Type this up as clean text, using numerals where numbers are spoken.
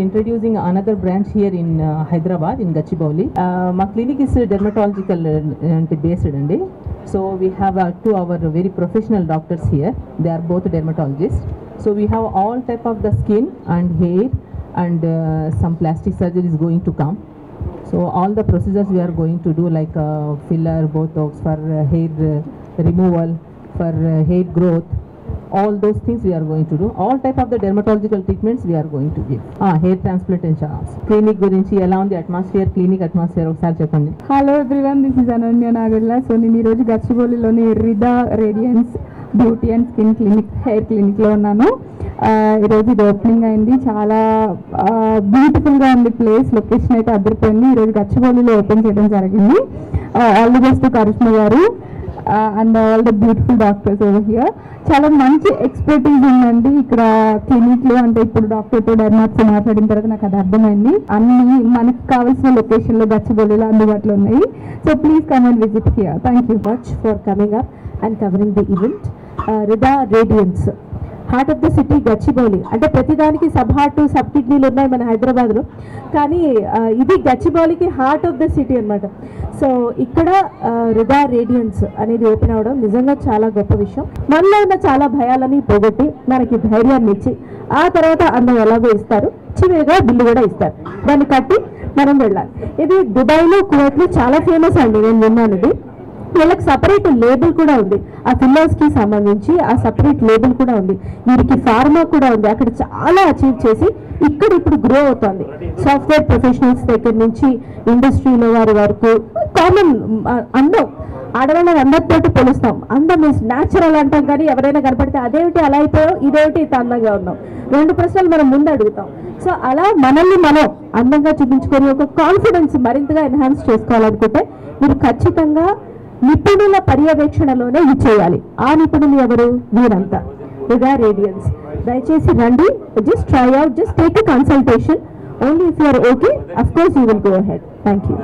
introducing another branch here in Hyderabad, in Gachibowli. My clinic is dermatological based andi. So we have two our very professional doctors here. They are both dermatologists. So we have all type of the skin and hair, and some plastic surgery is going to come. So all the procedures we are going to do, like filler, botox, for hair removal, for hair growth, all those things we are going to do. All type of the dermatological treatments we are going to give. Hair transplantation. Clinic గురించి ఎలా ఉంది atmosphere, clinic atmosphere ఒకసారి చెప్పండి. Hello everyone, this is Ananya Nagarla. So నేను ఈరోజు గచ్చిబౌలిలోని Rida radiance beauty and skin clinic, hair క్లినిక్లో ఉన్నాను. ఈరోజు ఇది ఓపెనింగ్ అయింది. చాలా బ్యూటిఫుల్గా ఉంది ప్లేస్. లొకేషన్ అయితే అదిరిపోయింది. ఈరోజు గచ్చిబౌలిలో ఓపెన్ చేయడం జరిగింది. ఆల్ ది బెస్ట్ కరిష్మా గారు and all the beautiful doctors over here. చాలా మంచి ఎక్స్పర్టీస్ ఉందండి ఇక్కడ క్లినిక్లో. అంటే ఇప్పుడు డాక్టర్తో డెర్మాట్స్ మాట్లాడిన తర్వాత నాకు అది అర్థమైంది. అన్ని మనకు కావాల్సిన లొకేషన్లో గచ్చిబౌలిలో అందుబాటులో ఉన్నాయి. So please come and visit here. Thank you much for coming up and covering the event. Rida radiance, heart of the city Gachibowli. అంటే ప్రతిదానికి సబ్ హార్ట్, సబ్ కిడ్నీలు ఉన్నాయి మన హైదరాబాద్లో, కానీ ఇది గచ్చిబౌలికి హార్ట్ ఆఫ్ ద సిటీ అనమాట. సో ఇక్కడ రిదా రేడియన్స్ అనేది ఓపెన్ అవ్వడం నిజంగా చాలా గొప్ప విషయం. మనలో ఉన్న చాలా భయాలని పోగొట్టి మనకి ధైర్యాన్ని ఇచ్చి ఆ తర్వాత అందరూ ఎలాగో ఇస్తారు, చివరిగా బిల్లు కూడా ఇస్తారు. దాన్ని కట్టి మనం వెళ్ళాలి. ఇది దుబాయ్లో, కువైట్లో చాలా ఫేమస్ అండి. నేను విన్నాను ఇది. వీళ్ళకి సపరేట్ లేబుల్ కూడా ఉంది. ఆ ఫిల్లర్స్కి సంబంధించి ఆ సపరేట్ లేబుల్ కూడా ఉంది. వీరికి ఫార్మా కూడా ఉంది. అక్కడ చాలా అచీవ్ చేసి ఇక్కడ ఇప్పుడు గ్రో అవుతుంది. సాఫ్ట్వేర్ ప్రొఫెషనల్స్ దగ్గర నుంచి ఇండస్ట్రీలో వారి వరకు కామన్ అందం, ఆడవాళ్ళని అందరితో పోలుస్తాం. అందం మీన్స్ న్యాచురల్ అంటాం, కానీ ఎవరైనా కనపడితే అదేమిటి అలా అయిపోయావు, ఇదేమిటి ఇంత అందంగా ఉన్నాం, రెండు ప్రశ్నలు మనం ముందు అడుగుతాం. సో అలా మనల్ని మనం అందంగా చూపించుకొని ఒక కాన్ఫిడెన్స్ మరింతగా ఎన్హాన్స్ చేసుకోవాలనుకుంటే మీరు ఖచ్చితంగా నిపుణుల పర్యవేక్షణలోనే ఇది చేయాలి. ఆ నిపుణులు ఎవరు? మీరంతా. రిదా రేడియన్స్. దయచేసి రండి. Just try out, just take a consultation. Only if you are okay, of course you will go ahead. Thank you.